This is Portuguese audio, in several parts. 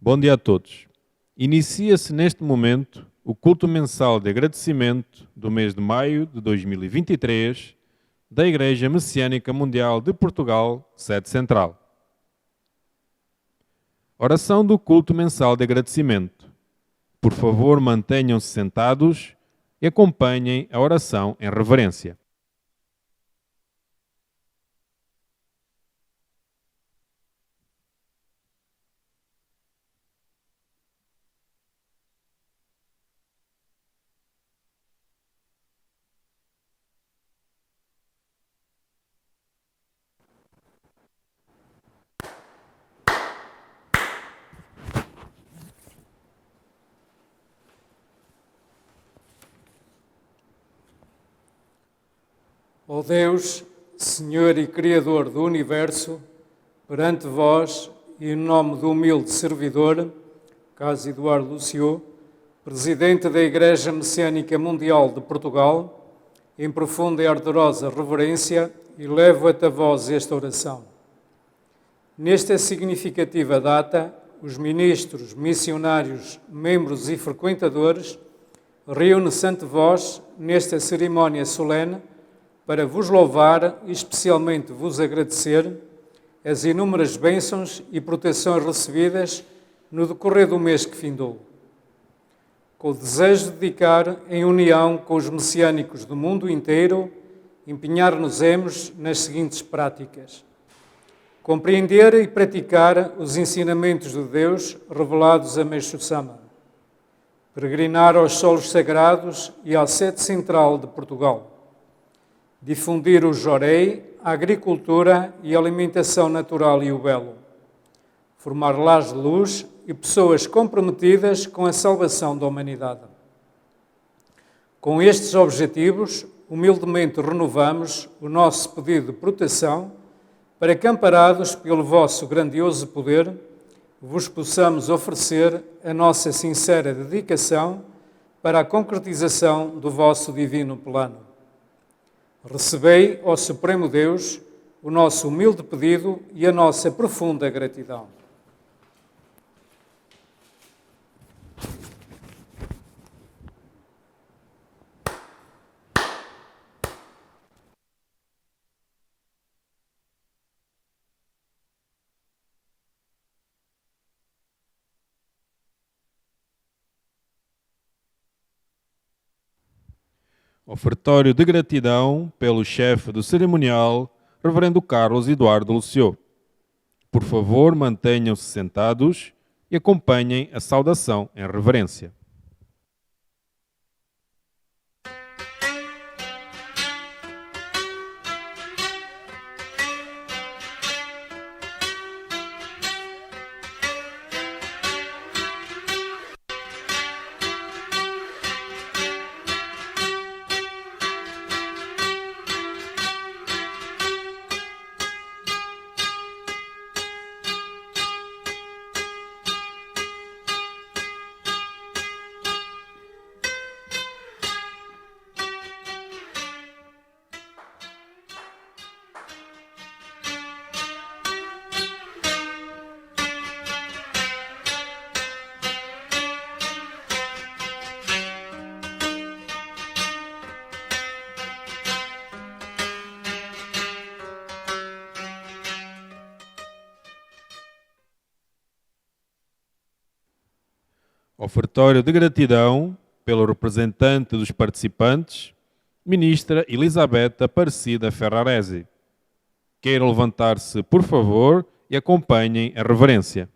Bom dia a todos. Inicia-se neste momento o culto mensal de agradecimento do mês de maio de 2023 da Igreja Messiânica Mundial de Portugal, sede central. Oração do culto mensal de agradecimento. Por favor, mantenham-se sentados e acompanhem a oração em reverência. Ó Deus, Senhor e Criador do Universo, perante vós e em nome do humilde servidor, Caso Eduardo Lucio, Presidente da Igreja Messiânica Mundial de Portugal, em profunda e ardorosa reverência, elevo até vós esta oração. Nesta significativa data, os ministros, missionários, membros e frequentadores reúnem-se ante vós nesta cerimónia solene para vos louvar e especialmente vos agradecer as inúmeras bênçãos e proteções recebidas no decorrer do mês que findou. Com o desejo de dedicar, em união com os messiânicos do mundo inteiro, empenhar-nos-emos nas seguintes práticas: compreender e praticar os ensinamentos de Deus revelados a Meixo Sama, peregrinar aos solos sagrados e à sede central de Portugal, difundir o jorei, a agricultura e a alimentação natural e o belo, formar lares de luz e pessoas comprometidas com a salvação da humanidade. Com estes objetivos, humildemente renovamos o nosso pedido de proteção para que, amparados pelo vosso grandioso poder, vos possamos oferecer a nossa sincera dedicação para a concretização do vosso divino plano. Recebei, ó Supremo Deus, o nosso humilde pedido e a nossa profunda gratidão. Ofertório de gratidão pelo chefe do cerimonial, Reverendo Carlos Eduardo Lucio. Por favor, mantenham-se sentados e acompanhem a saudação em reverência. Ofertório de gratidão pelo representante dos participantes, Ministra Elizabeth Aparecida Ferraresi. Queiram levantar-se, por favor, e acompanhem a reverência.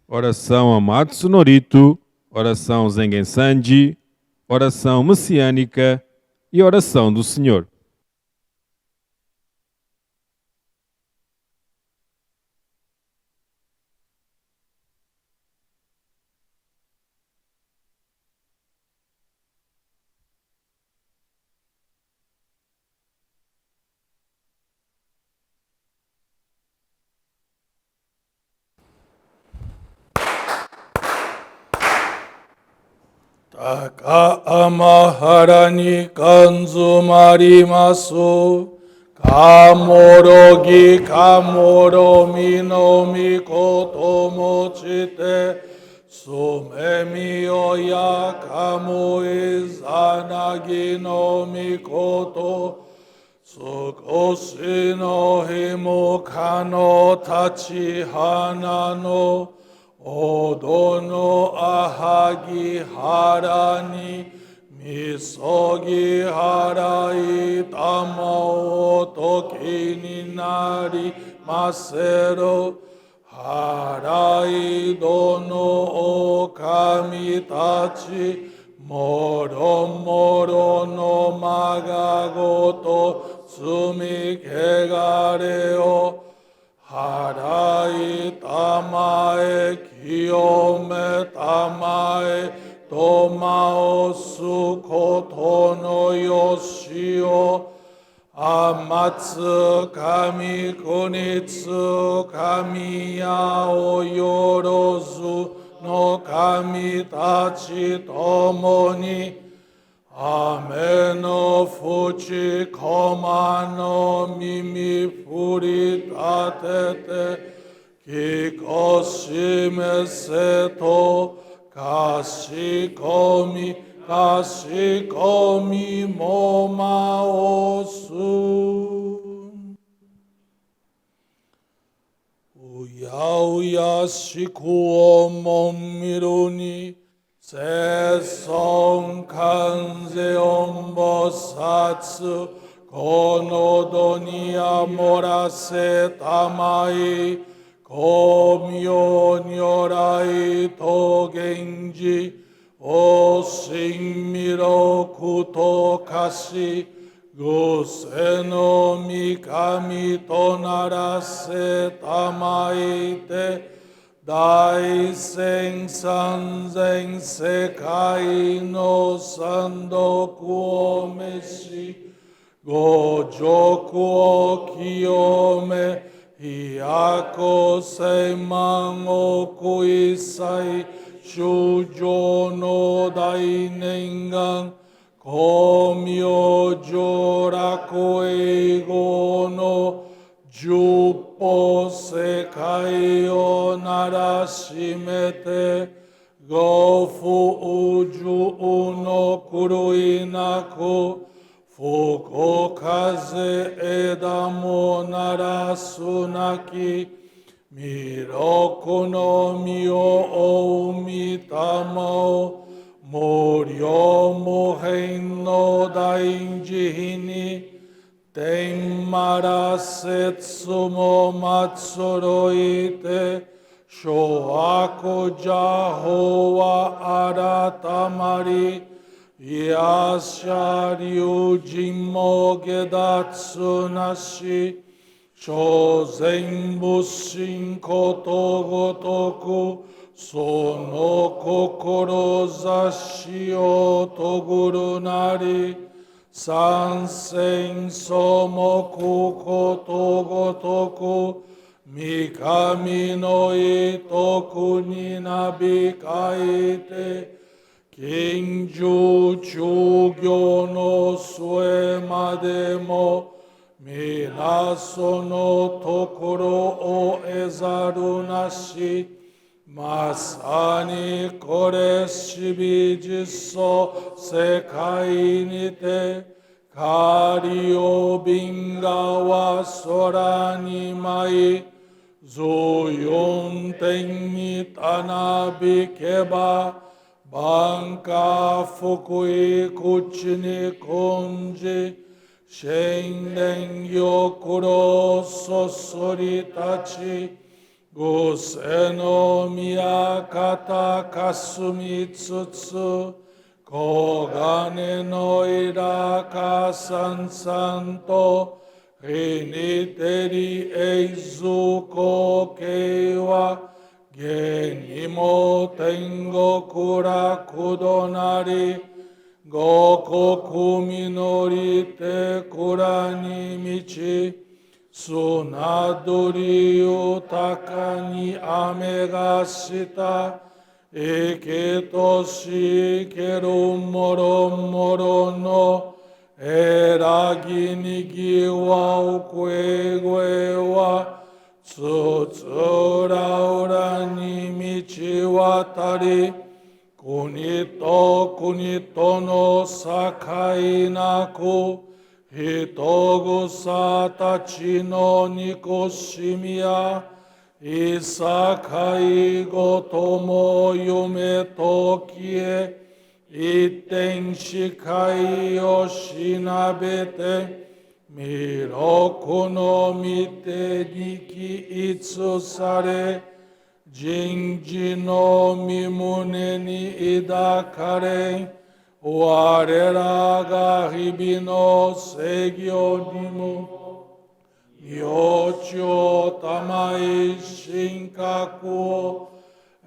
Oração Amatsu Norito, oração Zengen Sanji, oração messiânica e oração do Senhor. Takahara ni kanzumarimasu, kamorogi kamoro minomi koto mochite, sumemi oya kamu izanagi no mikoto, Tsukoshi no himo kano tachi hana no odo no ahagi hara ni misogi harai tamao toki ni nari masero harai dono okami tachi moro moro no magagoto Sumi kegare o harai tamae kiyome tamae tomao sukoto no yoshio amatsu kami kunitsu kami yao yorozu no kami tachi tomo ni Ame no fuchi koma no mimi furitatete kikoshime seto kashikomi moma osu Uya uya shikuo momiru ni Seson kanze ombosatsu kono doni amorase tamai komyo nyorai to genji o shinmiro kuto kashi guse no mikami to narase tamai te Daisen sanzen sekai no sandoku o meshi gojoku o kiyome hiyako seiman o kuisai shujo no dainengan komyo joraku eigo no Juppo sekai o narashimete Gofu uju uno kuruinaku Fuko kaze edamo narasunaki Miroku no mio o umitamao Moryo mohen no dainjihini Tenmara setsumo matsoroite Shoako jahowa aratamari Yasha ryujin gedatsu nashi Shozen bushin koto gotoku Sono kokoro zashi o toguru nari Sansen somoku koto gotoku Mikami no itoku ni nabikaite Kinju chugyo no sue mademo Minaso no tokoro o ezaru nashi Masani kore shibi jiso sekai nite Kari o binga wa sora ni mai Zuyon ten ni tanabi keba Banka fukui kuchi ni konji Shenden yokuro sosori tachi Guseno miyakata kasumitsutsu kogane no iraka sansanto riniteri eizuko keiwa genimo tengo kura kudonari gokoku minori te kurani michi Sunadori utaka ni amegashita eketoshi keru moro moro no eragi nigi wa ukwe wa tsutsura ura ni michi watari kunito no sakai naku Hitogu satachi no nikoshimiya Isakai gotomo yume tokie Iten shikai yoshinabete Miroku no mite niki itsusare Jinji no mimune ni idakare Warera ga hibino segyo nimo Yocho tamai shinkaku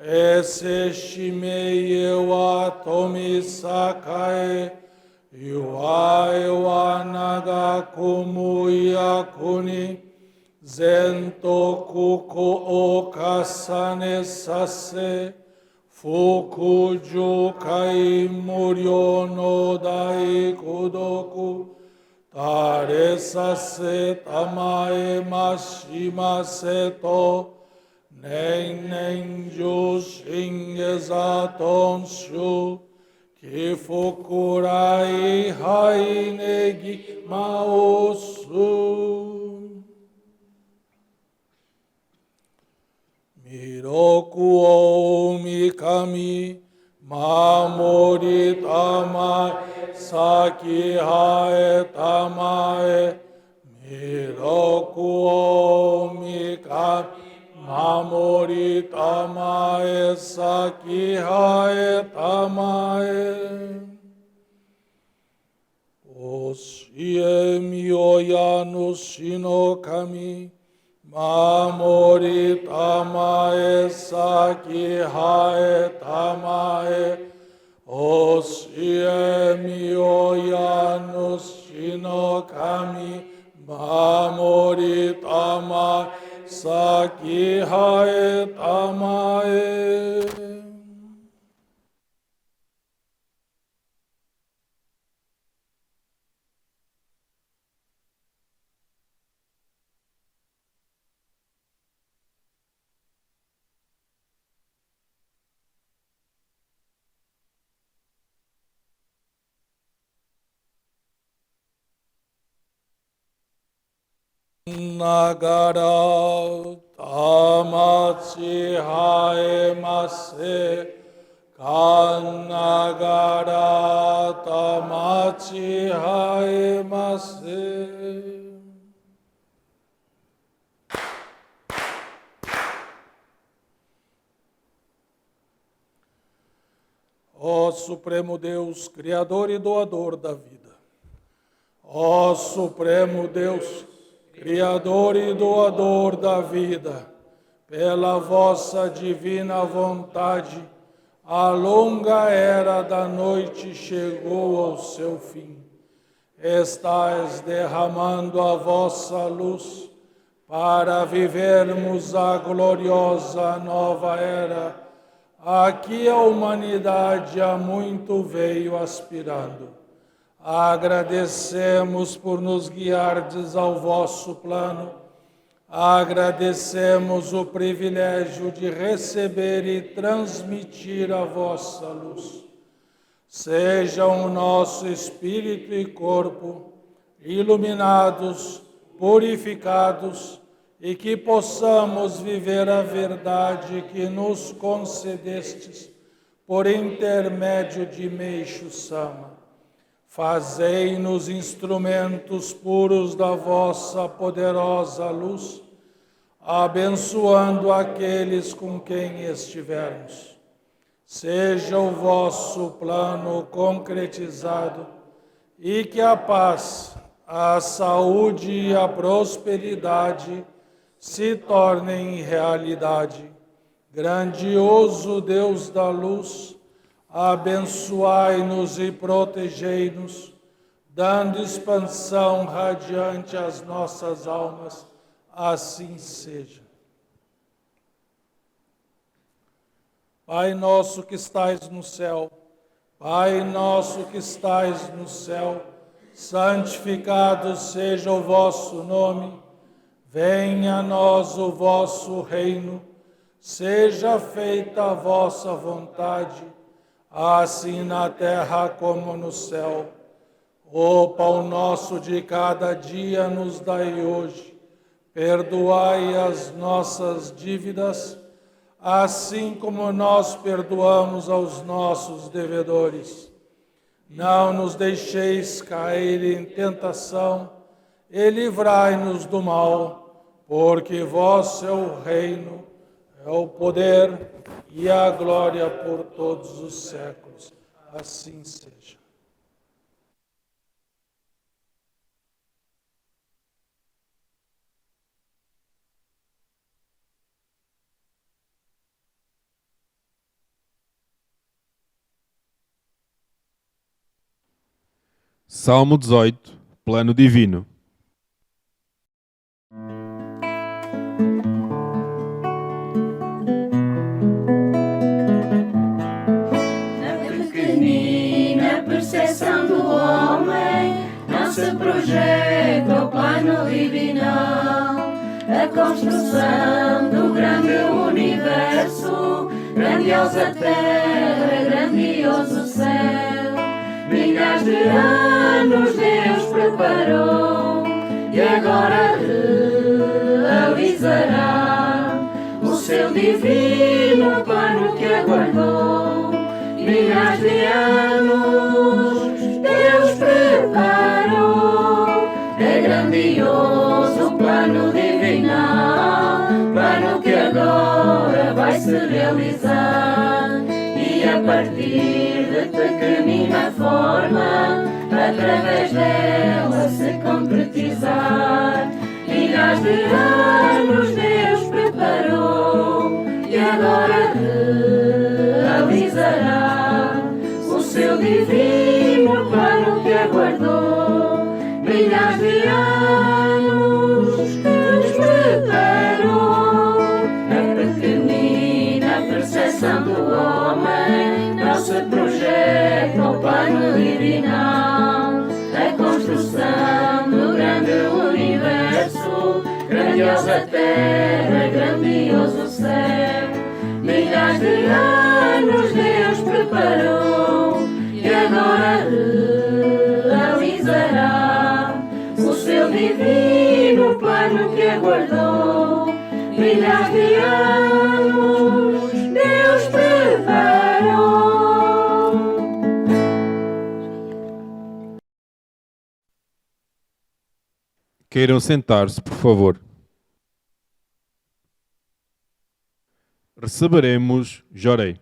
Ese shimeye wa tomi sakae Yuai wa naga kumu yakuni Zento kuko okasane sase Fukuju kai muryo no dai kudoku Taresa se tamae mashimase to Nen ju shingeza tonshu Kifukurai hai negi maosu Miroku o mikami mamori tamae saki hae tamae Miroku o mikami mamori tamae saki hae tamae Oshie miyoyanu shinokami Mamori tamae saki hae tamae Oshie miyoyanu shinokami Mamori tamae saki hae tamae Nagara tamachi haemase Kanagara tamachi haemase Ó Supremo Deus, Criador e Doador da vida. Ó Supremo Deus, Criador e doador da vida, pela vossa divina vontade, a longa era da noite chegou ao seu fim. Estais derramando a vossa luz para vivermos a gloriosa nova era, a que a humanidade há muito veio aspirando. Agradecemos por nos guiardes ao vosso plano, agradecemos o privilégio de receber e transmitir a vossa luz. Sejam o nosso espírito e corpo iluminados, purificados, e que possamos viver a verdade que nos concedestes por intermédio de Meixo Sama. Fazei-nos instrumentos puros da vossa poderosa luz, abençoando aqueles com quem estivermos. Seja o vosso plano concretizado e que a paz, a saúde e a prosperidade se tornem realidade. Grandioso Deus da luz, abençoai-nos e protegei-nos, dando expansão radiante às nossas almas. Assim seja. Pai nosso que estais no céu, Pai nosso que estais no céu, santificado seja o vosso nome, venha a nós o vosso reino, seja feita a vossa vontade, assim na terra como no céu. O pão nosso de cada dia nos dai hoje, perdoai as nossas dívidas, assim como nós perdoamos aos nossos devedores. Não nos deixeis cair em tentação e livrai-nos do mal, porque vosso é o reino, é o poder e a glória por todos os séculos. Assim seja. Salmo 18, Plano Divino. Na pequenina percepção do homem não se projeta o plano divinal. A construção do grande universo, grandiosa terra, grandioso céu. Milhares de anos Deus preparou e agora realizará o seu divino plano que aguardou. Milhares de anos Deus preparou, é grandioso o plano divinal, plano que agora vai se realizar. E a partir de pequenina forma, através dela se concretizar. Milhares de anos Deus preparou e agora realizará o seu divino plano que aguardou. Milhares de anos Deus preparou. A pequenina percepção do homem não se projeta o plano divinal. A construção do grande universo, grandiosa terra, grandioso céu. Milhares de anos Deus preparou e agora realizará o seu divino plano que aguardou. Milhares de anos Deus preparou. Queiram sentar-se, por favor. Receberemos Jorei.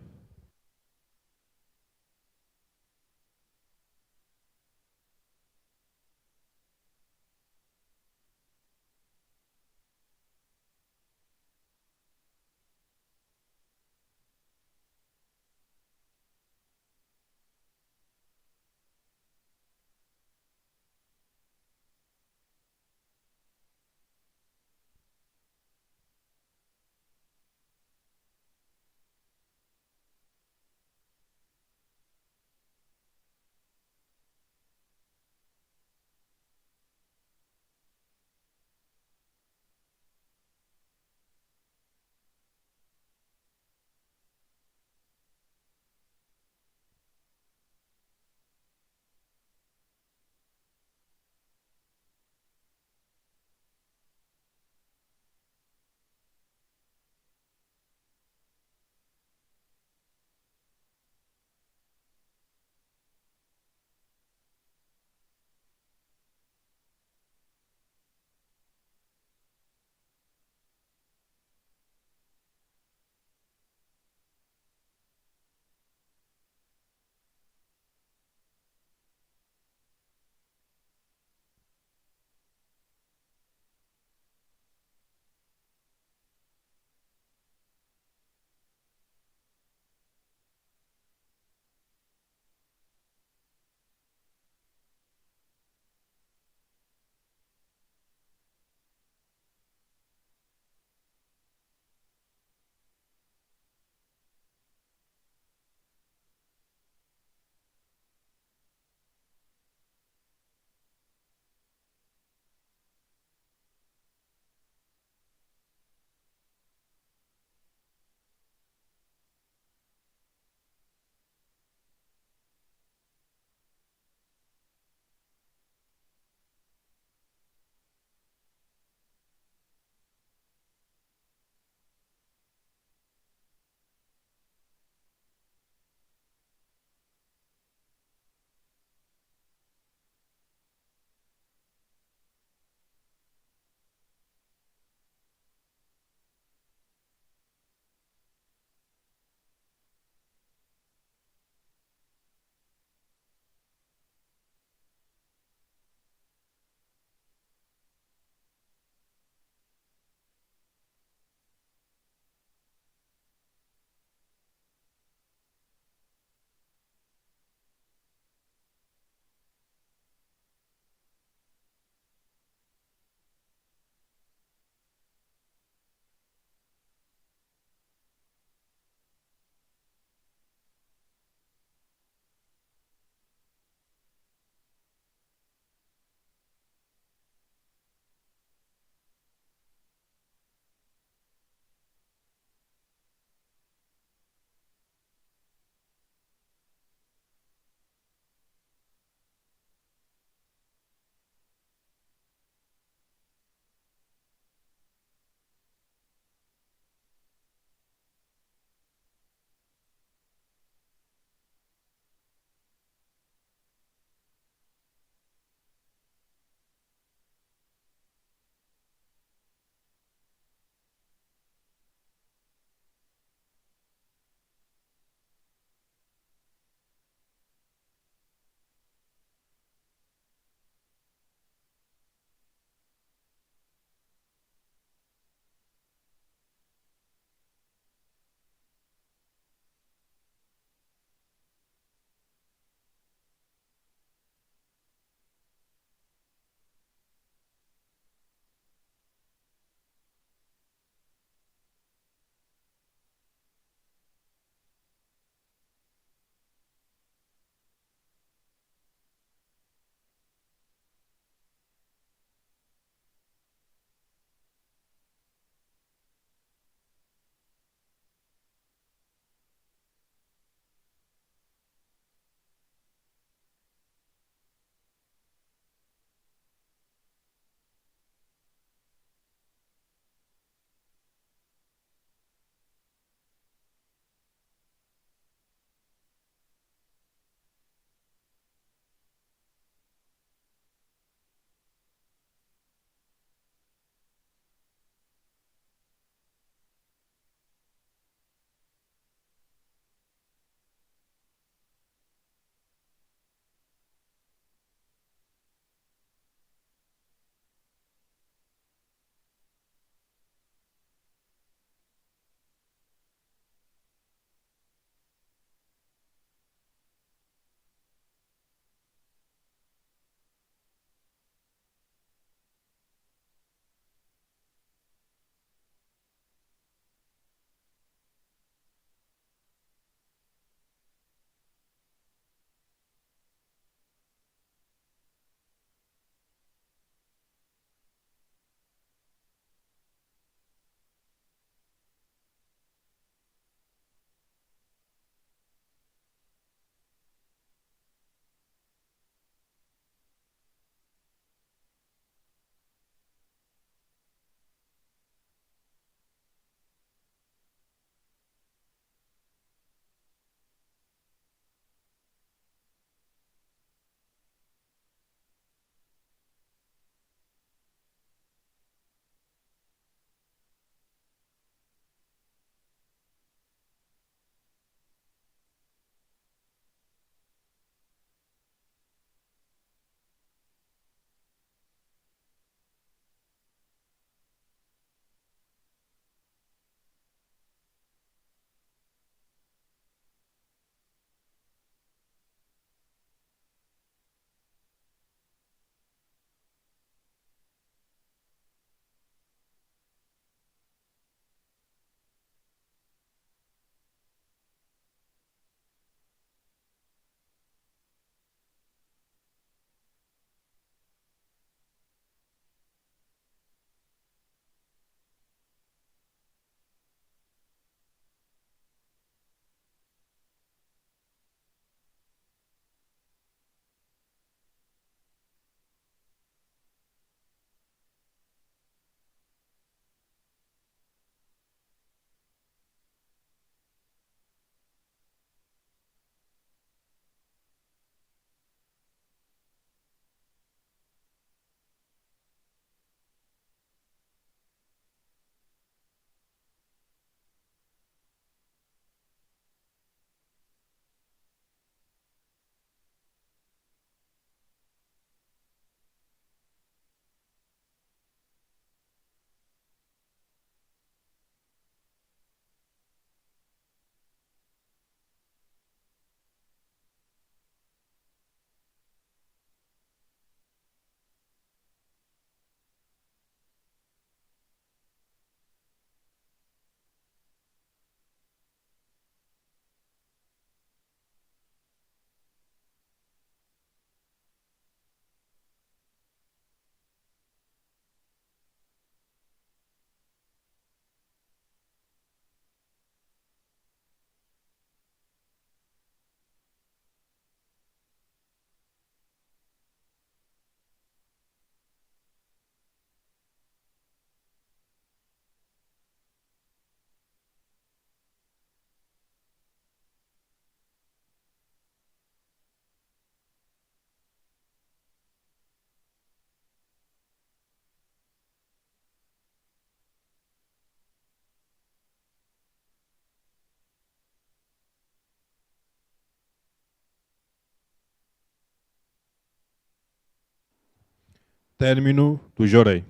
Término do Jorei.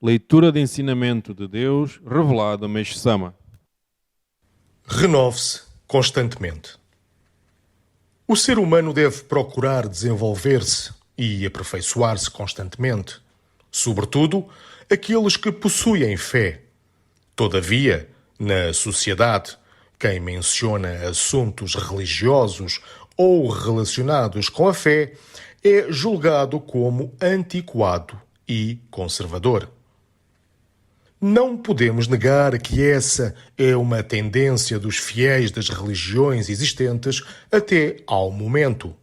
Leitura de ensinamento de Deus revelado a Meixo Sama. Renove-se constantemente. O ser humano deve procurar desenvolver-se e aperfeiçoar-se constantemente, sobretudo aqueles que possuem fé. Todavia, na sociedade, quem menciona assuntos religiosos ou relacionados com a fé é julgado como antiquado e conservador. Não podemos negar que essa é uma tendência dos fiéis das religiões existentes até ao momento.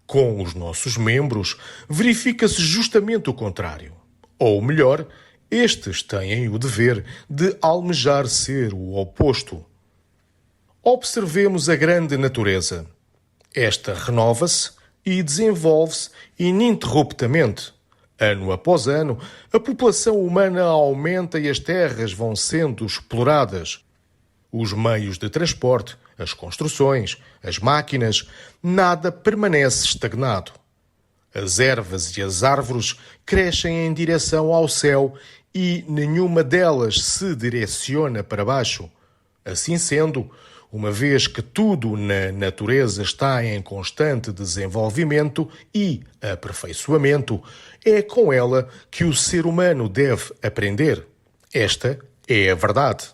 Com os nossos membros, verifica-se justamente o contrário. Ou melhor, estes têm o dever de almejar ser o oposto. Observemos a grande natureza. Esta renova-se e desenvolve-se ininterruptamente. Ano após ano, a população humana aumenta e as terras vão sendo exploradas. Os meios de transporte, as construções, as máquinas, nada permanece estagnado. As ervas e as árvores crescem em direção ao céu e nenhuma delas se direciona para baixo. Assim sendo, uma vez que tudo na natureza está em constante desenvolvimento e aperfeiçoamento, é com ela que o ser humano deve aprender. Esta é a verdade.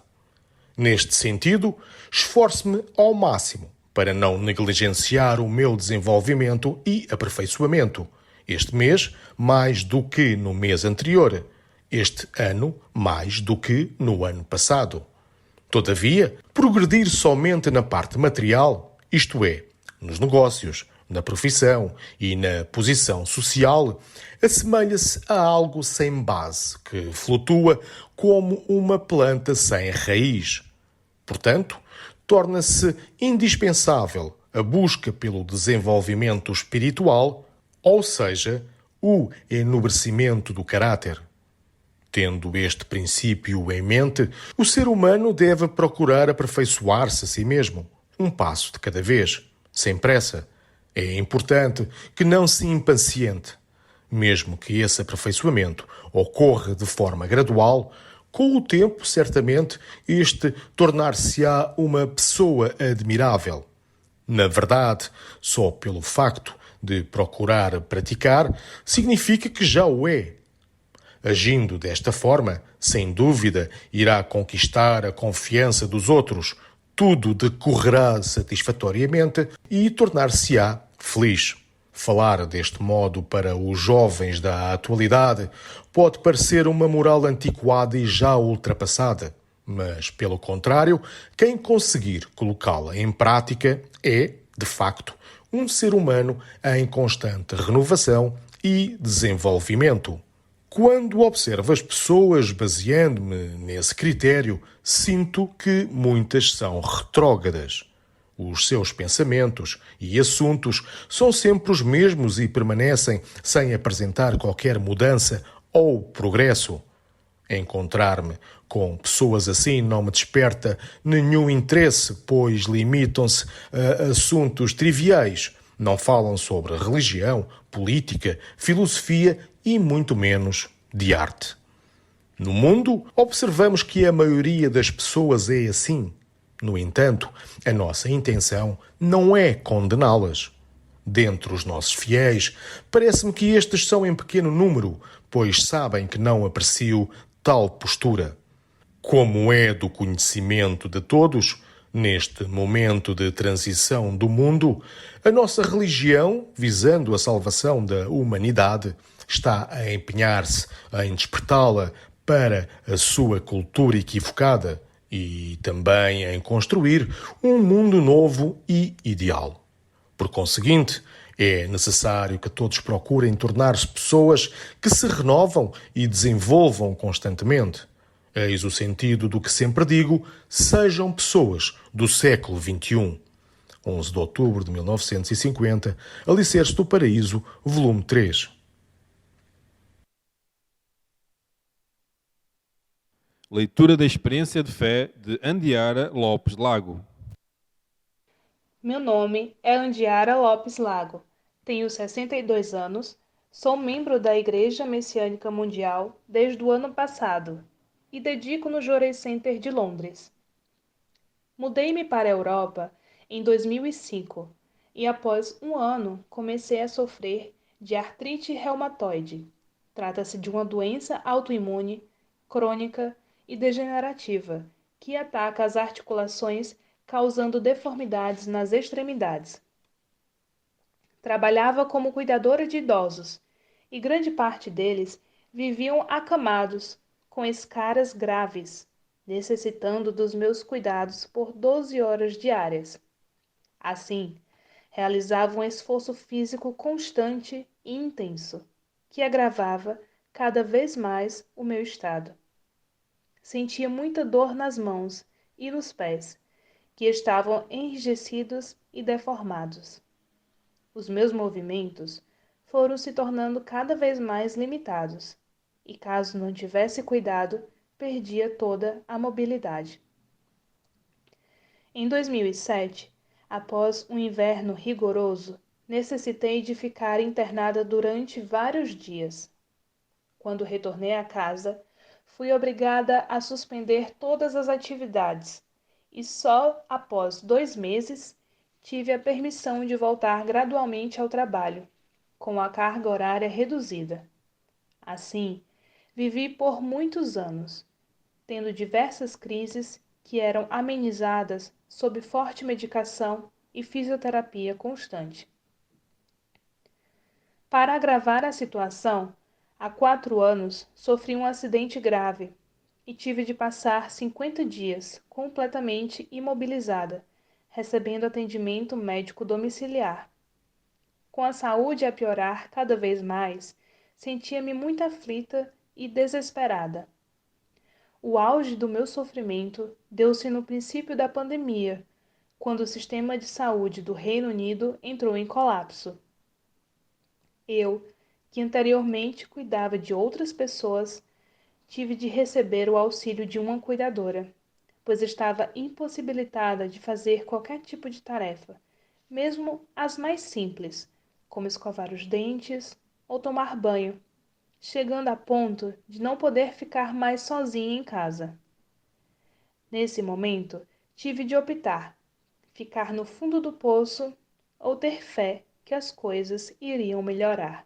Neste sentido, esforço-me ao máximo para não negligenciar o meu desenvolvimento e aperfeiçoamento. Este mês, mais do que no mês anterior. Este ano, mais do que no ano passado. Todavia, progredir somente na parte material, isto é, nos negócios, na profissão e na posição social, assemelha-se a algo sem base, que flutua como uma planta sem raiz. Portanto, torna-se indispensável a busca pelo desenvolvimento espiritual, ou seja, o enobrecimento do caráter. Tendo este princípio em mente, o ser humano deve procurar aperfeiçoar-se a si mesmo, um passo de cada vez, sem pressa. É importante que não se impaciente. Mesmo que esse aperfeiçoamento ocorra de forma gradual, com o tempo, certamente, este tornar-se-á uma pessoa admirável. Na verdade, só pelo facto de procurar praticar, significa que já o é. Agindo desta forma, sem dúvida, irá conquistar a confiança dos outros, tudo decorrerá satisfatoriamente e tornar-se-á feliz. Falar deste modo para os jovens da atualidade pode parecer uma moral antiquada e já ultrapassada, mas, pelo contrário, quem conseguir colocá-la em prática é, de facto, um ser humano em constante renovação e desenvolvimento. Quando observo as pessoas baseando-me nesse critério, sinto que muitas são retrógradas. Os seus pensamentos e assuntos são sempre os mesmos e permanecem sem apresentar qualquer mudança ou progresso. Encontrar-me com pessoas assim não me desperta nenhum interesse, pois limitam-se a assuntos triviais. Não falam sobre religião, política, filosofia e muito menos de arte. No mundo, observamos que a maioria das pessoas é assim. No entanto, a nossa intenção não é condená-las. Dentre os nossos fiéis, parece-me que estes são em pequeno número, pois sabem que não aprecio tal postura. Como é do conhecimento de todos, neste momento de transição do mundo, a nossa religião, visando a salvação da humanidade, está a empenhar-se em despertá-la para a sua cultura equivocada e também em construir um mundo novo e ideal. Por conseguinte, é necessário que todos procurem tornar-se pessoas que se renovam e desenvolvam constantemente. Eis o sentido do que sempre digo: sejam pessoas do século XXI. 11 de outubro de 1950, Alicerces do Paraíso, volume 3. Leitura da experiência de fé de Andiara Lopes Lago. Meu nome é Andiara Lopes Lago, tenho 62 anos, sou membro da Igreja Messiânica Mundial desde o ano passado e dedico no Jorei Center de Londres. Mudei-me para a Europa em 2005 e após um ano comecei a sofrer de artrite reumatoide. Trata-se de uma doença autoimune, crônica e degenerativa que ataca as articulações, causando deformidades nas extremidades. Trabalhava como cuidadora de idosos e grande parte deles viviam acamados, com escaras graves, necessitando dos meus cuidados por 12 horas diárias. Assim, realizava um esforço físico constante e intenso, que agravava cada vez mais o meu estado. Sentia muita dor nas mãos e nos pés, que estavam enrijecidos e deformados. Os meus movimentos foram se tornando cada vez mais limitados, e caso não tivesse cuidado, perdia toda a mobilidade. Em 2007, após um inverno rigoroso, necessitei de ficar internada durante vários dias. Quando retornei à casa, fui obrigada a suspender todas as atividades e só após 2 meses tive a permissão de voltar gradualmente ao trabalho, com a carga horária reduzida. Assim, vivi por muitos anos, tendo diversas crises que eram amenizadas sob forte medicação e fisioterapia constante. Para agravar a situação, há 4 anos sofri um acidente grave e tive de passar 50 dias completamente imobilizada, recebendo atendimento médico domiciliar. Com a saúde a piorar cada vez mais, sentia-me muito aflita e desesperada. O auge do meu sofrimento deu-se no princípio da pandemia, quando o sistema de saúde do Reino Unido entrou em colapso. Eu, que anteriormente cuidava de outras pessoas, tive de receber o auxílio de uma cuidadora, pois estava impossibilitada de fazer qualquer tipo de tarefa, mesmo as mais simples, como escovar os dentes ou tomar banho, chegando a ponto de não poder ficar mais sozinha em casa. Nesse momento, tive de optar, ficar no fundo do poço ou ter fé que as coisas iriam melhorar.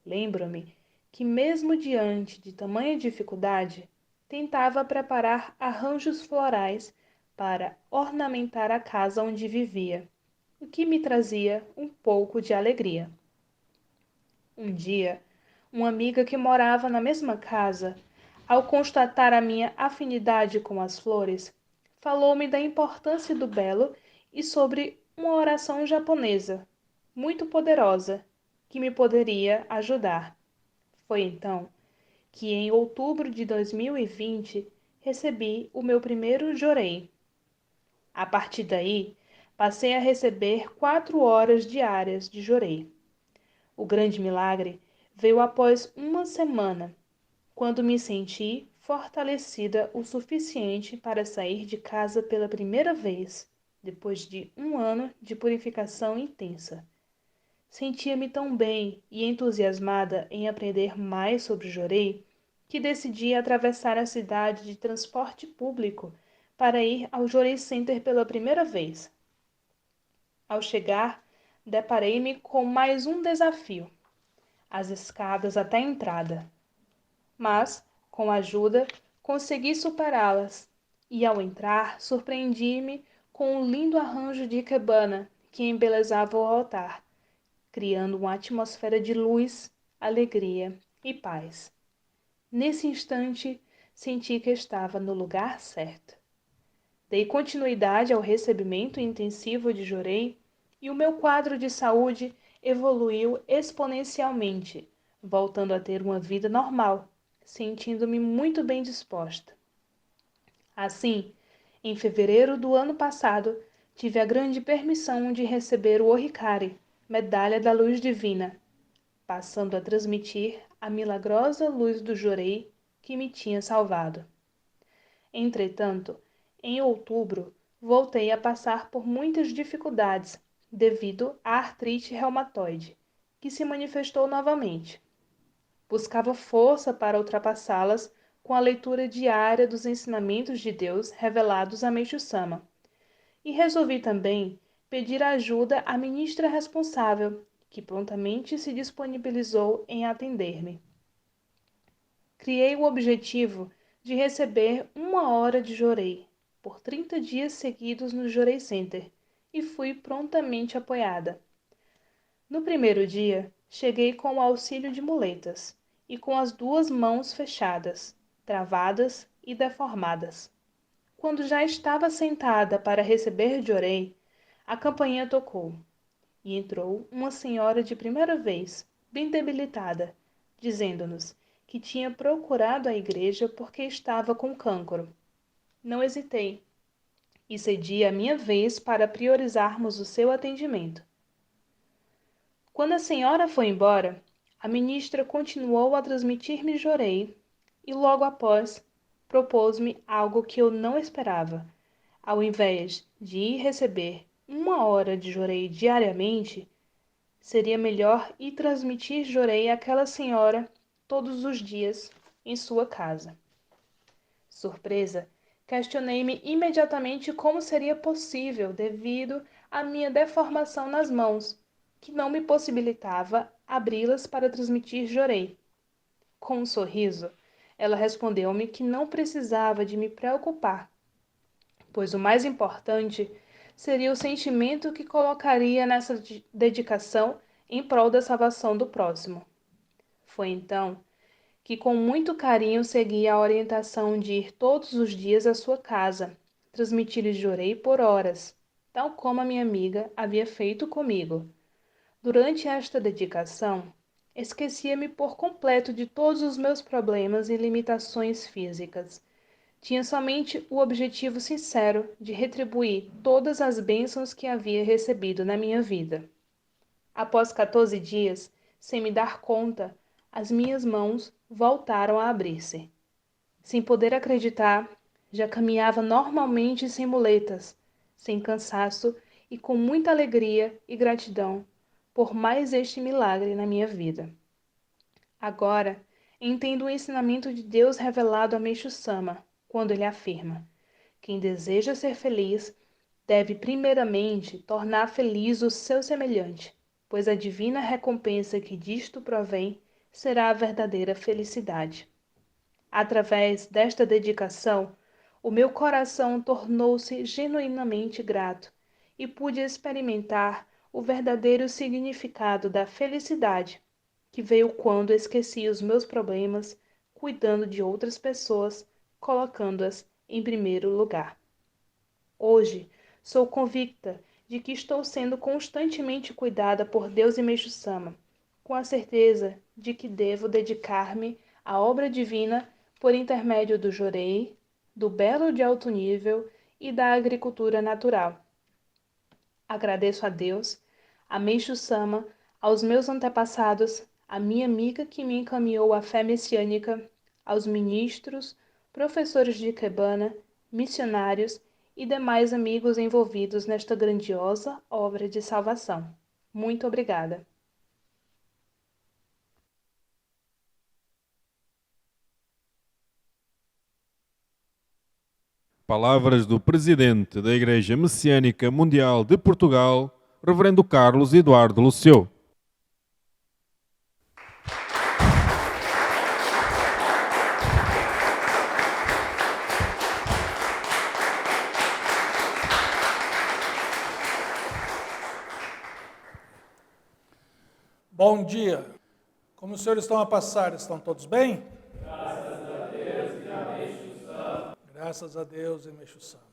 Lembro-me que, mesmo diante de tamanha dificuldade, tentava preparar arranjos florais para ornamentar a casa onde vivia, o que me trazia um pouco de alegria. Um dia, uma amiga que morava na mesma casa, ao constatar a minha afinidade com as flores, falou-me da importância do belo e sobre uma oração japonesa, muito poderosa, que me poderia ajudar. Foi então que, em outubro de 2020, recebi o meu primeiro jorei. A partir daí, passei a receber 4 horas diárias de jorei. O grande milagre veio após uma semana, quando me senti fortalecida o suficiente para sair de casa pela primeira vez, depois de 1 ano de purificação intensa. Sentia-me tão bem e entusiasmada em aprender mais sobre o jorei que decidi atravessar a cidade de transporte público para ir ao Jorei Center pela primeira vez. Ao chegar, deparei-me com mais um desafio: as escadas até a entrada. Mas, com ajuda, consegui superá-las e, ao entrar, surpreendi-me com um lindo arranjo de ikebana que embelezava o altar, criando uma atmosfera de luz, alegria e paz. Nesse instante, senti que estava no lugar certo. Dei continuidade ao recebimento intensivo de jorei e o meu quadro de saúde evoluiu exponencialmente, voltando a ter uma vida normal, sentindo-me muito bem disposta. Assim, em fevereiro do ano passado, tive a grande permissão de receber o Oricare, Medalha da Luz Divina, passando a transmitir a milagrosa luz do Jorei que me tinha salvado. Entretanto, em outubro, voltei a passar por muitas dificuldades devido à artrite reumatoide, que se manifestou novamente. Buscava força para ultrapassá-las com a leitura diária dos ensinamentos de Deus revelados a Meixo Sama. E resolvi também pedir ajuda à ministra responsável, que prontamente se disponibilizou em atender-me. Criei o objetivo de receber 1 hora de Jorei, por 30 dias seguidos no Jorei Center, e fui prontamente apoiada. No primeiro dia, cheguei com o auxílio de muletas, e com as 2 mãos fechadas, travadas e deformadas. Quando já estava sentada para receber Jorei, a campainha tocou, e entrou uma senhora de primeira vez, bem debilitada, dizendo-nos que tinha procurado a igreja porque estava com cancro. Não hesitei, e cedi a minha vez para priorizarmos o seu atendimento. Quando a senhora foi embora, a ministra continuou a transmitir-me Jorei, e logo após propôs-me algo que eu não esperava. Ao invés de ir receber 1 hora de Jorei diariamente, seria melhor ir transmitir Jorei àquela senhora todos os dias em sua casa. Surpresa, questionei-me imediatamente como seria possível devido à minha deformação nas mãos, que não me possibilitava abri-las para transmitir Jorei. Com um sorriso, ela respondeu-me que não precisava de me preocupar, pois o mais importante seria o sentimento que colocaria nessa dedicação em prol da salvação do próximo. Foi então que com muito carinho segui a orientação de ir todos os dias à sua casa, transmitir-lhe Jorei por horas, tal como a minha amiga havia feito comigo. Durante esta dedicação, esquecia-me por completo de todos os meus problemas e limitações físicas. Tinha somente o objetivo sincero de retribuir todas as bênçãos que havia recebido na minha vida. Após 14 dias, sem me dar conta, as minhas mãos voltaram a abrir-se. Sem poder acreditar, já caminhava normalmente sem muletas, sem cansaço e com muita alegria e gratidão por mais este milagre na minha vida. Agora, entendo o ensinamento de Deus revelado a Meixo Sama, quando ele afirma: quem deseja ser feliz deve primeiramente tornar feliz o seu semelhante, pois a divina recompensa que disto provém será a verdadeira felicidade. Através desta dedicação, o meu coração tornou-se genuinamente grato e pude experimentar o verdadeiro significado da felicidade, que veio quando esqueci os meus problemas, cuidando de outras pessoas, colocando-as em primeiro lugar. Hoje, sou convicta de que estou sendo constantemente cuidada por Deus e Meixo Sama, com a certeza de que devo dedicar-me à obra divina por intermédio do Jorei, do belo de alto nível e da agricultura natural. Agradeço a Deus, a Meixo Sama, aos meus antepassados, a minha amiga que me encaminhou à fé messiânica, aos ministros, professores de Ikebana, missionários e demais amigos envolvidos nesta grandiosa obra de salvação. Muito obrigada. Palavras do presidente da Igreja Messiânica Mundial de Portugal, Reverendo Carlos Eduardo Lucio. Bom dia. Como os senhores estão a passar? Estão todos bem? Graças a Deus e Meixo Sama.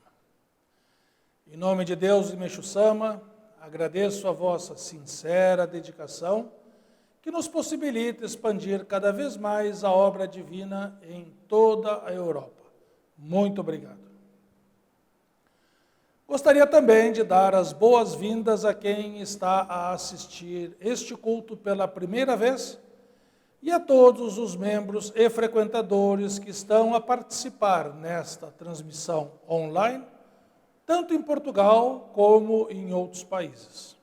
Em nome de Deus e Meixo Sama, agradeço a vossa sincera dedicação que nos possibilita expandir cada vez mais a obra divina em toda a Europa. Muito obrigado. Gostaria também de dar as boas-vindas a quem está a assistir este culto pela primeira vez e a todos os membros e frequentadores que estão a participar nesta transmissão online, tanto em Portugal como em outros países.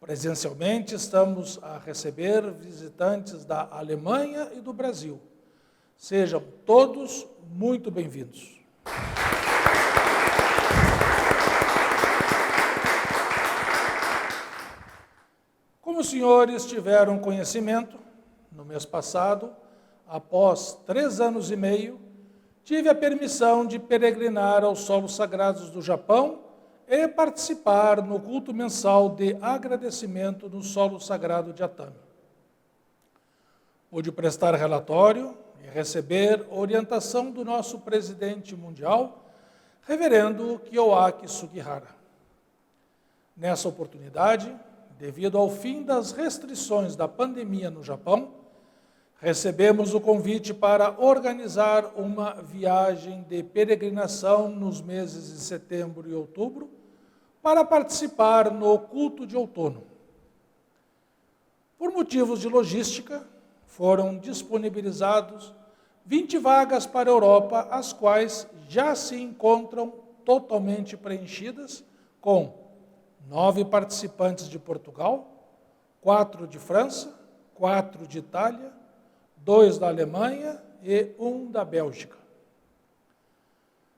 Presencialmente, estamos a receber visitantes da Alemanha e do Brasil. Sejam todos muito bem-vindos. Como os senhores tiveram conhecimento, no mês passado, após 3 anos e meio, tive a permissão de peregrinar aos solos sagrados do Japão e participar no culto mensal de agradecimento no solo sagrado de Atami. Pude prestar relatório e receber orientação do nosso presidente mundial, reverendo Kiyoaki Sugihara. Nessa oportunidade, devido ao fim das restrições da pandemia no Japão, recebemos o convite para organizar uma viagem de peregrinação nos meses de setembro e outubro para participar no culto de outono. Por motivos de logística, foram disponibilizados 20 vagas para a Europa, as quais já se encontram totalmente preenchidas, com 9 participantes de Portugal, 4 de França, 4 de Itália, 2 da Alemanha e 1 da Bélgica.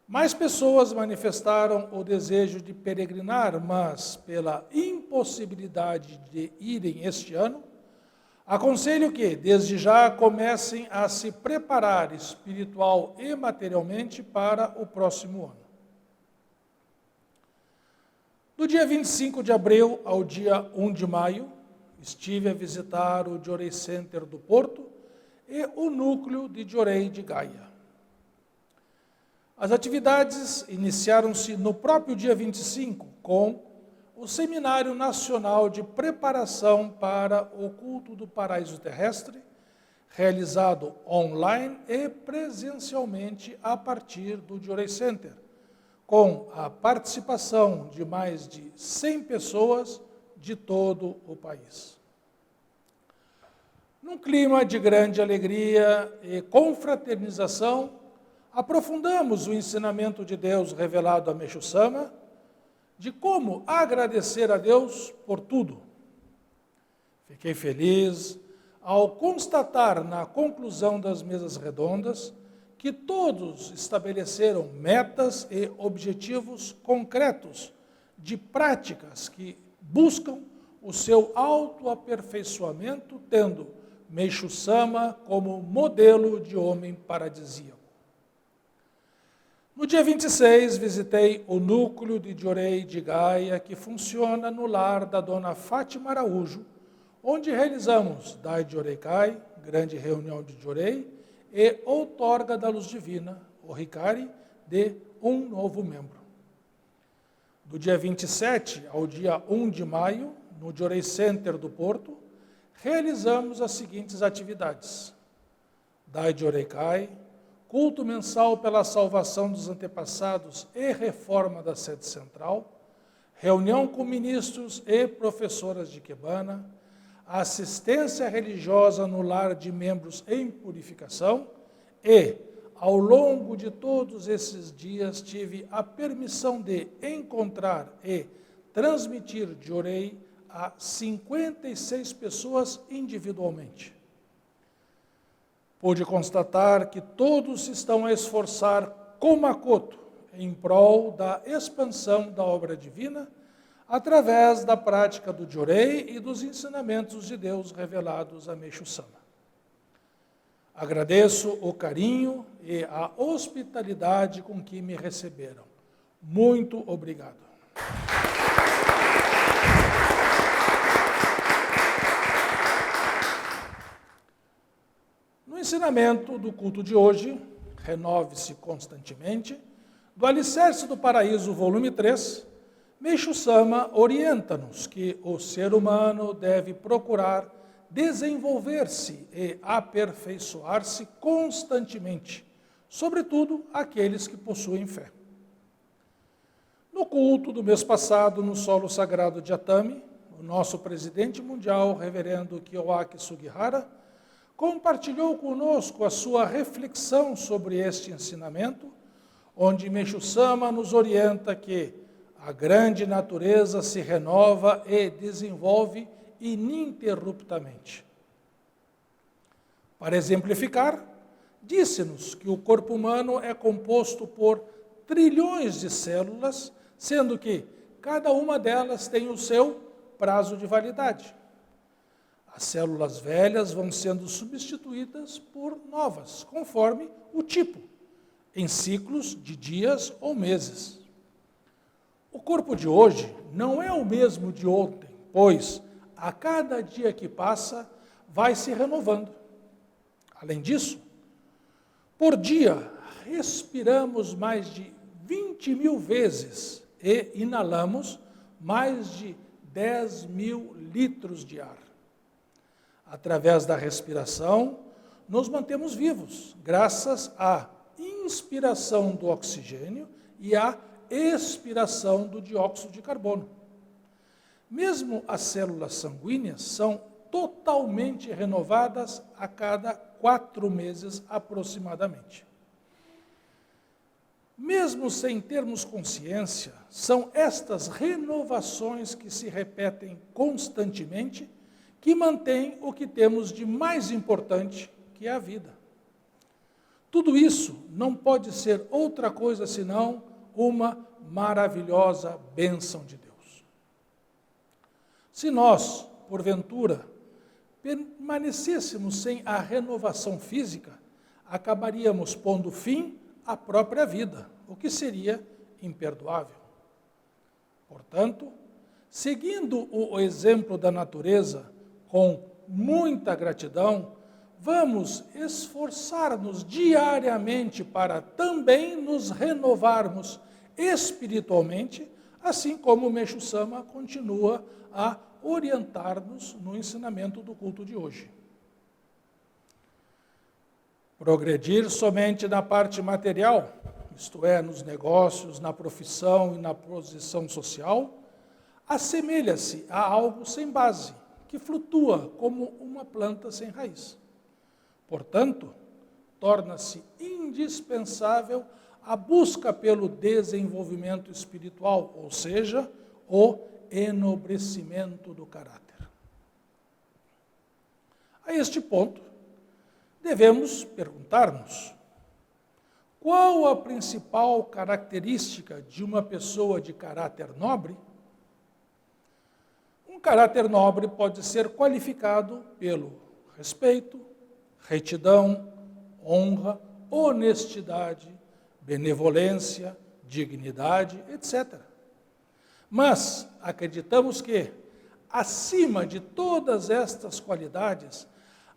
Mais pessoas manifestaram o desejo de peregrinar, mas pela impossibilidade de irem este ano, aconselho que, desde já, comecem a se preparar espiritual e materialmente para o próximo ano. Do dia 25 de abril ao dia 1 de maio, estive a visitar o Jorei Center do Porto e o núcleo de Jorei de Gaia. As atividades iniciaram-se no próprio dia 25, com o Seminário Nacional de Preparação para o Culto do Paraíso Terrestre, realizado online e presencialmente a partir do Jorei Center, com a participação de mais de 100 pessoas de todo o país. Num clima de grande alegria e confraternização, aprofundamos o ensinamento de Deus revelado a Meixo Sama, de como agradecer a Deus por tudo. Fiquei feliz ao constatar na conclusão das mesas redondas que todos estabeleceram metas e objetivos concretos de práticas que buscam o seu autoaperfeiçoamento, tendo Meixo Sama como modelo de homem paradisíaco. No dia 26, visitei o núcleo de Jorei de Gaia, que funciona no lar da dona Fátima Araújo, onde realizamos Dai Jorei Kai, grande reunião de Jorei, e outorga da luz divina, o Hikari, de um novo membro. Do dia 27 ao dia 1 de maio, no Jorei Center do Porto, realizamos as seguintes atividades: Dai Jorei Kai, culto mensal pela salvação dos antepassados e reforma da sede central, reunião com ministros e professoras de Ikebana, assistência religiosa no lar de membros em purificação e, ao longo de todos esses dias, tive a permissão de encontrar e transmitir Jorei a 56 pessoas individualmente. Pude constatar que todos se estão a esforçar com makoto em prol da expansão da obra divina através da prática do Jorei e dos ensinamentos de Deus revelados a Meixo Sama. Agradeço o carinho e a hospitalidade com que me receberam. Muito obrigado. No ensinamento do culto de hoje, renove-se constantemente, do Alicerce do Paraíso, volume 3, Meixo Sama orienta-nos que o ser humano deve procurar desenvolver-se e aperfeiçoar-se constantemente, sobretudo aqueles que possuem fé. No culto do mês passado, no solo sagrado de Atami, o nosso presidente mundial, reverendo Kiyoaki Sugihara, compartilhou conosco a sua reflexão sobre este ensinamento, onde Meixo Sama nos orienta que a grande natureza se renova e desenvolve ininterruptamente. Para exemplificar, disse-nos que o corpo humano é composto por trilhões de células, sendo que cada uma delas tem o seu prazo de validade. As células velhas vão sendo substituídas por novas, conforme o tipo, em ciclos de dias ou meses. O corpo de hoje não é o mesmo de ontem, pois a cada dia que passa vai se renovando. Além disso, por dia respiramos mais de 20.000 vezes e inalamos mais de 10.000 litros de ar. Através da respiração, nos mantemos vivos, graças à inspiração do oxigênio e à expiração do dióxido de carbono. Mesmo as células sanguíneas são totalmente renovadas a cada 4 meses aproximadamente. Mesmo sem termos consciência, são estas renovações que se repetem constantemente que mantêm o que temos de mais importante, que é a vida. Tudo isso não pode ser outra coisa senão uma maravilhosa bênção de Deus. Se nós, porventura, permanecêssemos sem a renovação física, acabaríamos pondo fim à própria vida, o que seria imperdoável. Portanto, seguindo o exemplo da natureza, com muita gratidão, vamos esforçar-nos diariamente para também nos renovarmos espiritualmente, assim como o Meixo Sama continua a orientar-nos no ensinamento do culto de hoje. Progredir somente na parte material, isto é, nos negócios, na profissão e na posição social, assemelha-se a algo sem base, que flutua como uma planta sem raiz. Portanto, torna-se indispensável a busca pelo desenvolvimento espiritual, ou seja, o enobrecimento do caráter. A este ponto, devemos perguntar-nos: qual a principal característica de uma pessoa de caráter nobre? Um caráter nobre pode ser qualificado pelo respeito, retidão, honra, honestidade, benevolência, dignidade, etc. Mas acreditamos que, acima de todas estas qualidades,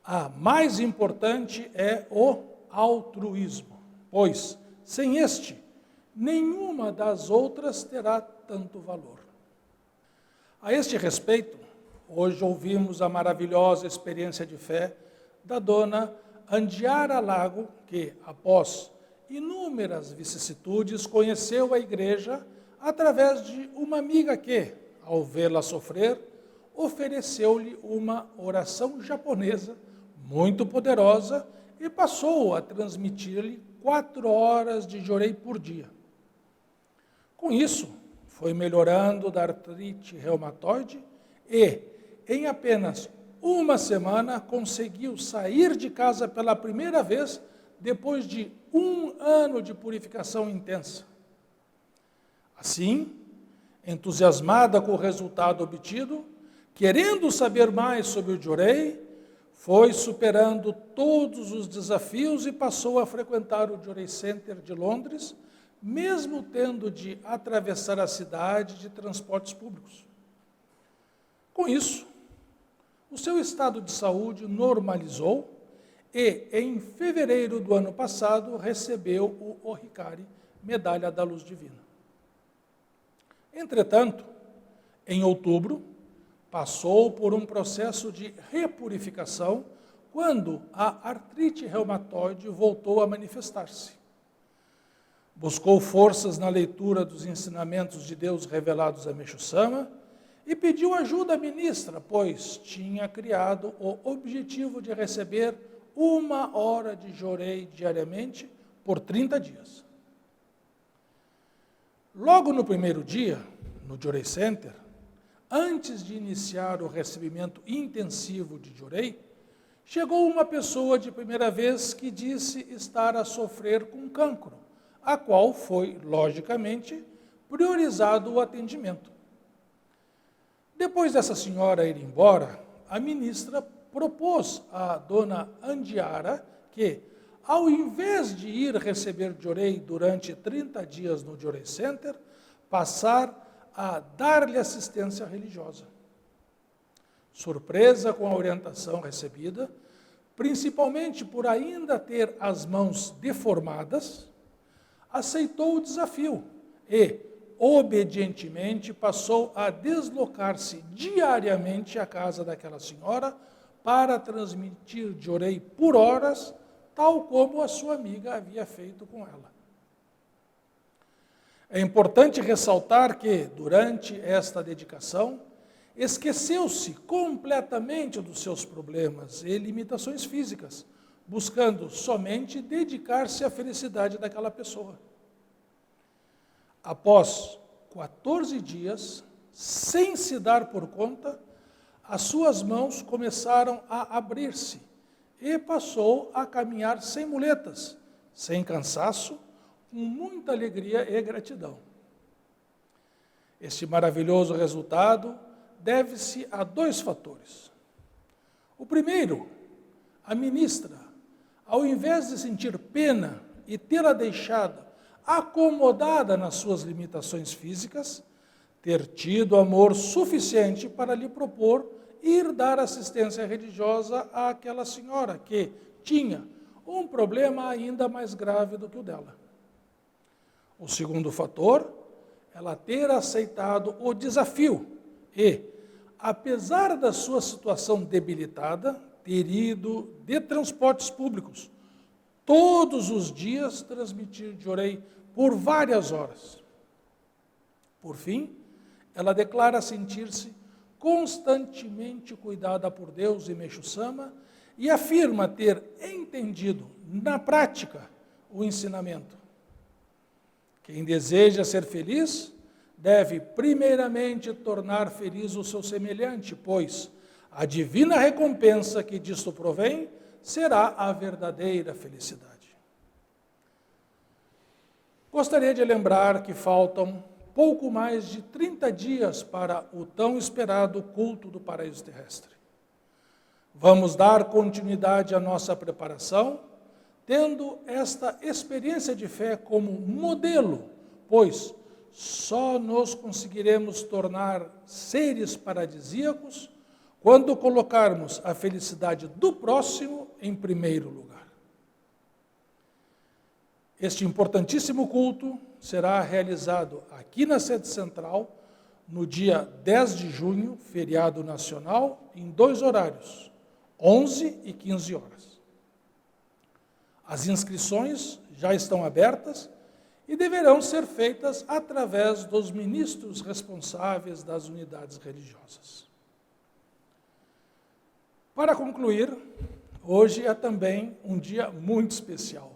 a mais importante é o altruísmo, pois, sem este, nenhuma das outras terá tanto valor. A este respeito, hoje ouvimos a maravilhosa experiência de fé da dona Andiara Lago, que, após inúmeras vicissitudes, conheceu a igreja através de uma amiga que, ao vê-la sofrer, ofereceu-lhe uma oração japonesa muito poderosa e passou a transmitir-lhe 4 horas de jorei por dia. Com isso, foi melhorando da artrite reumatoide e, em apenas uma semana, conseguiu sair de casa pela primeira vez depois de 1 ano de purificação intensa. Assim, entusiasmada com o resultado obtido, querendo saber mais sobre o jorei, foi superando todos os desafios e passou a frequentar o Jorei Center de Londres, mesmo tendo de atravessar a cidade de transportes públicos. Com isso, o seu estado de saúde normalizou e, em fevereiro do ano passado, recebeu o Ohikari, Medalha da Luz Divina. Entretanto, em outubro, passou por um processo de repurificação quando a artrite reumatoide voltou a manifestar-se. Buscou forças na leitura dos ensinamentos de Deus revelados a Meixo Sama e pediu ajuda à ministra, pois tinha criado o objetivo de receber 1 hora de jorei diariamente por 30 dias. Logo no primeiro dia, no Jorei Center, antes de iniciar o recebimento intensivo de jorei, chegou uma pessoa de primeira vez que disse estar a sofrer com cancro, a qual foi, logicamente, priorizado o atendimento. Depois dessa senhora ir embora, a ministra propôs à dona Andiara que, ao invés de ir receber jorei durante 30 dias no Jorei Center, passar a dar-lhe assistência religiosa. Surpresa com a orientação recebida, principalmente por ainda ter as mãos deformadas, aceitou o desafio e, obedientemente, passou a deslocar-se diariamente à casa daquela senhora para transmitir jorei por horas, tal como a sua amiga havia feito com ela. É importante ressaltar que, durante esta dedicação, esqueceu-se completamente dos seus problemas e limitações físicas, buscando somente dedicar-se à felicidade daquela pessoa. Após 14 dias, sem se dar por conta, as suas mãos começaram a abrir-se e passou a caminhar sem muletas, sem cansaço, com muita alegria e gratidão. Este maravilhoso resultado deve-se a 2 fatores. O primeiro, a ministra, ao invés de sentir pena e tê-la deixado acomodada nas suas limitações físicas, ter tido amor suficiente para lhe propor ir dar assistência religiosa àquela senhora que tinha um problema ainda mais grave do que o dela. O segundo fator, ela ter aceitado o desafio e, apesar da sua situação debilitada, ter ido de transportes públicos todos os dias transmitir jorei por várias horas. Por fim, ela declara sentir-se constantemente cuidada por Deus e Meixo Sama e afirma ter entendido, na prática, o ensinamento. Quem deseja ser feliz deve primeiramente tornar feliz o seu semelhante, pois a divina recompensa que disto provém será a verdadeira felicidade. Gostaria de lembrar que faltam pouco mais de 30 dias para o tão esperado culto do paraíso terrestre. Vamos dar continuidade à nossa preparação, tendo esta experiência de fé como modelo, pois só nos conseguiremos tornar seres paradisíacos quando colocarmos a felicidade do próximo em primeiro lugar. Este importantíssimo culto será realizado aqui na sede central, no dia 10 de junho, feriado nacional, em 2 horários, 11 e 15 horas. As inscrições já estão abertas e deverão ser feitas através dos ministros responsáveis das unidades religiosas. Para concluir, hoje é também um dia muito especial,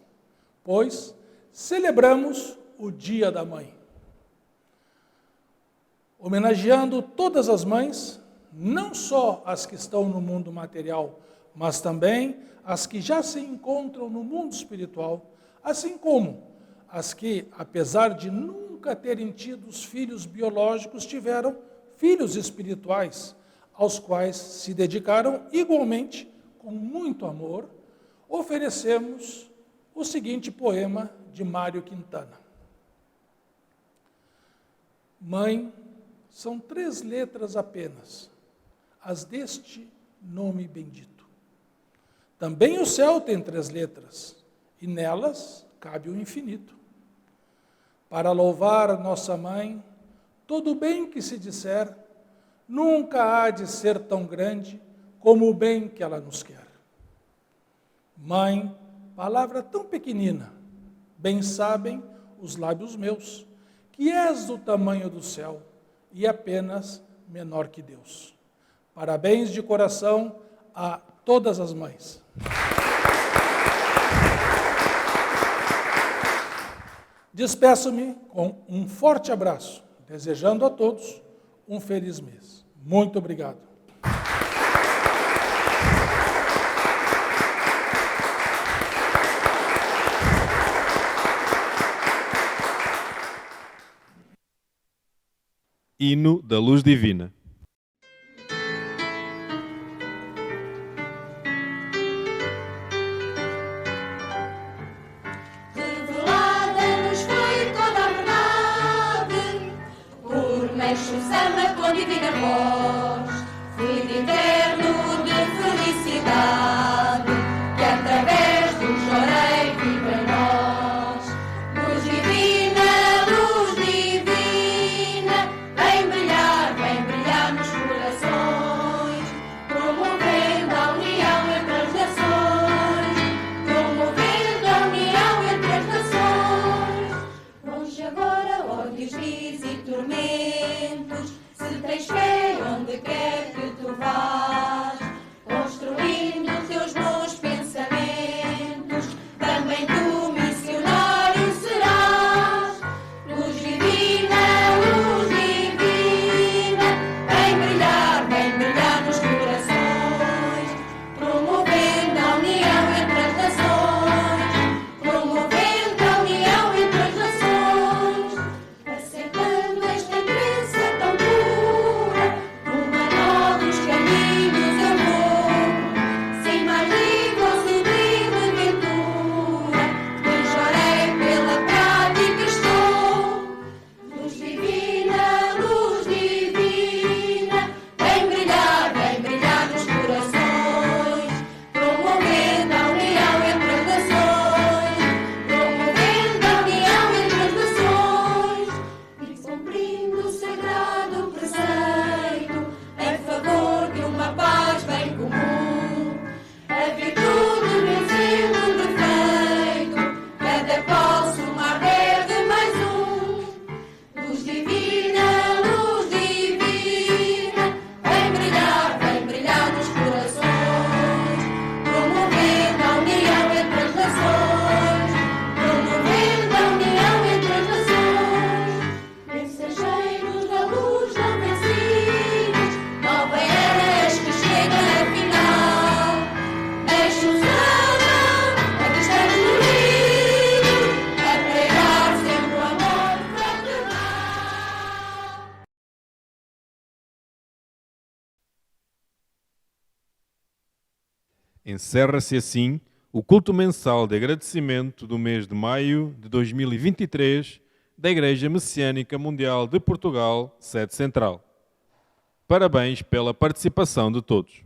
pois celebramos o Dia da Mãe. Homenageando todas as mães, não só as que estão no mundo material, mas também as que já se encontram no mundo espiritual, assim como as que, apesar de nunca terem tido os filhos biológicos, tiveram filhos espirituais, aos quais se dedicaram igualmente, com muito amor, oferecemos o seguinte poema de Mário Quintana. Mãe, são 3 letras apenas, as deste nome bendito. Também o céu tem 3 letras, e nelas cabe o infinito. Para louvar nossa mãe, todo o bem que se disser, nunca há de ser tão grande como o bem que ela nos quer. Mãe, palavra tão pequenina, bem sabem os lábios meus, que és do tamanho do céu e apenas menor que Deus. Parabéns de coração a todas as mães. Despeço-me com um forte abraço, desejando a todos um feliz mês. Muito obrigado. Hino da Luz Divina. Revelada-nos foi toda a verdade, por Meixo Sama com divina voz, fluido eterno de felicidade, que através do chorei vive em nós. Luz divina, vem brilhar nos corações, promovendo a união entre as nações, promovendo a união entre as nações. Longe agora ódios, vis e tormentos, se tens fé onde quer que tu vás, construindo teus bons pensamentos, também tu missionário serás. Luz divina, vem brilhar nos corações, promovendo a união entre as nações, promovendo a união entre as nações, aceitando esta crença tão pura, uma novos caminhos eu vou, sem mais livre ou sublime ventura, que chorei pela prática estou. Luz divina, vem brilhar nos corações, promovendo a união entre as nações, promovendo a união entre as nações, e cumprindo o sagrado preceito, em favor de uma paz bem comum, a virtude vencendo o defeito, cada qual somar deve mais um. Luz divina, vem brilhar nos corações, promovendo a união entre as nações, promovendo a união entre as nações. Mensageiros da luz não vencidos, nova era que chega afinal. Deixa-os a estar unidos, a pregar sempre o amor fraternal. Encerra-se assim o culto mensal de agradecimento do mês de maio de 2023 da Igreja Messiânica Mundial de Portugal, sede central. Parabéns pela participação de todos.